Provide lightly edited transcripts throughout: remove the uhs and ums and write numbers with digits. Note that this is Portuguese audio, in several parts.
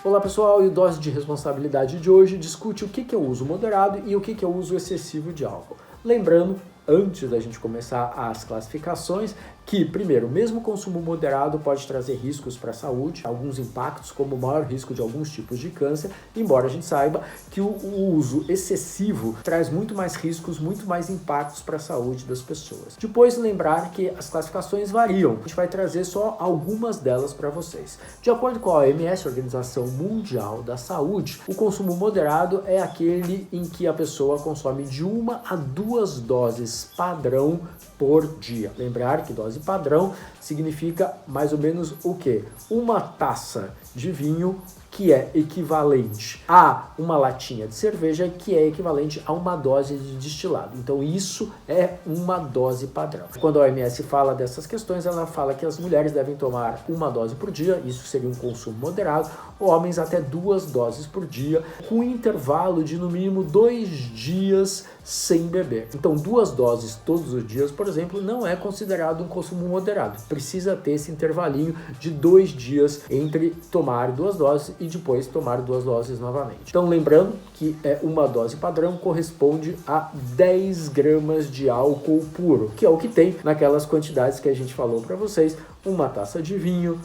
Olá pessoal, e o Dose de Responsabilidade de hoje discute o que é o uso moderado e o que é o uso excessivo de álcool. Lembrando, antes da gente começar as classificações, que, primeiro, mesmo o consumo moderado pode trazer riscos para a saúde, alguns impactos, como o maior risco de alguns tipos de câncer, embora a gente saiba que o uso excessivo traz muito mais riscos, muito mais impactos para a saúde das pessoas. Depois, lembrar que as classificações variam, a gente vai trazer só algumas delas para vocês. De acordo com a OMS, Organização Mundial da Saúde, o consumo moderado é aquele em que a pessoa consome de 1 a 2 doses padrão por dia. Lembrar que dose padrão significa mais ou menos o quê? Uma taça de vinho que é equivalente a uma latinha de cerveja, que é equivalente a uma dose de destilado. Então isso é uma dose padrão. Quando a OMS fala dessas questões, ela fala que as mulheres devem tomar 1 dose por dia, isso seria um consumo moderado, homens até 2 doses por dia, com intervalo de no mínimo 2 dias sem beber. Então 2 doses todos os dias, por exemplo, não é considerado um consumo moderado. Precisa ter esse intervalinho de 2 dias entre tomar 2 doses e depois tomar 2 doses novamente. Então lembrando que uma dose padrão corresponde a 10 gramas de álcool puro, que é o que tem naquelas quantidades que a gente falou para vocês, uma taça de vinho,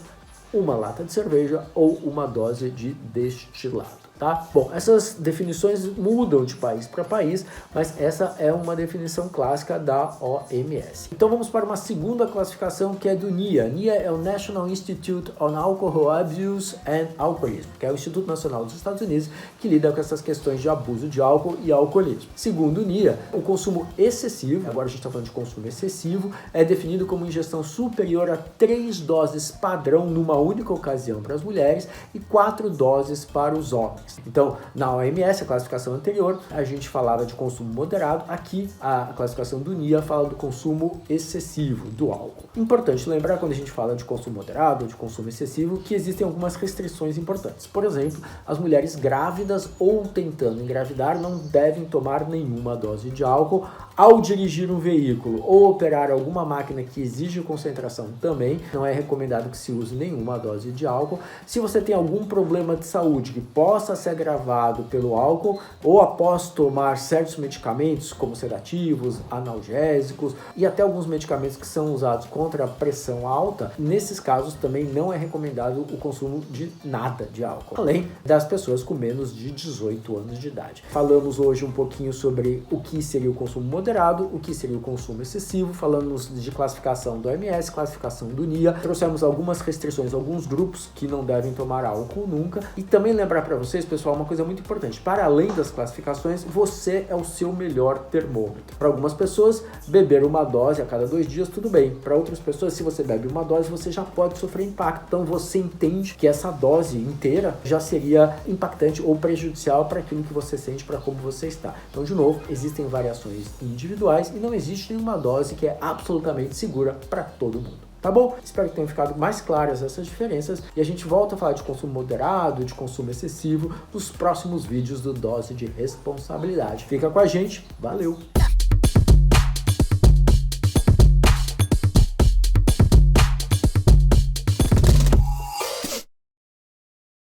uma lata de cerveja ou uma dose de destilado. Tá? Bom, essas definições mudam de país para país, mas essa é uma definição clássica da OMS. Então vamos para uma segunda classificação, que é do NIA. NIA é o National Institute on Alcohol Abuse and Alcoholism, que é o Instituto Nacional dos Estados Unidos que lida com essas questões de abuso de álcool e alcoolismo. Segundo o NIA, o consumo excessivo, agora a gente está falando de consumo excessivo, é definido como ingestão superior a 3 doses padrão numa única ocasião para as mulheres e 4 doses para os homens. Então, na OMS, a classificação anterior, a gente falava de consumo moderado. Aqui, a classificação do NIA fala do consumo excessivo do álcool. Importante lembrar, quando a gente fala de consumo moderado ou de consumo excessivo, que existem algumas restrições importantes. Por exemplo, as mulheres grávidas ou tentando engravidar não devem tomar nenhuma dose de álcool ao dirigir um veículo ou operar alguma máquina que exige concentração também. Não é recomendado que se use nenhuma dose de álcool. Se você tem algum problema de saúde que possa ser agravado pelo álcool ou após tomar certos medicamentos como sedativos, analgésicos e até alguns medicamentos que são usados contra a pressão alta, nesses casos também não é recomendado o consumo de nada de álcool, além das pessoas com menos de 18 anos de idade. Falamos hoje um pouquinho sobre o que seria o consumo moderado, o que seria o consumo excessivo, falamos de classificação do OMS, classificação do NIA, trouxemos algumas restrições, alguns grupos que não devem tomar álcool nunca, e também lembrar para vocês, pessoal, uma coisa muito importante, para além das classificações, você é o seu melhor termômetro. Para algumas pessoas, beber uma dose a cada 2 dias, tudo bem. Para outras pessoas, se você bebe uma dose, você já pode sofrer impacto, então você entende que essa dose inteira já seria impactante ou prejudicial para aquilo que você sente, para como você está. Então, de novo, existem variações individuais e não existe nenhuma dose que é absolutamente segura para todo mundo. Tá bom? Espero que tenham ficado mais claras essas diferenças e a gente volta a falar de consumo moderado, de consumo excessivo nos próximos vídeos do Dose de Responsabilidade. Fica com a gente, valeu!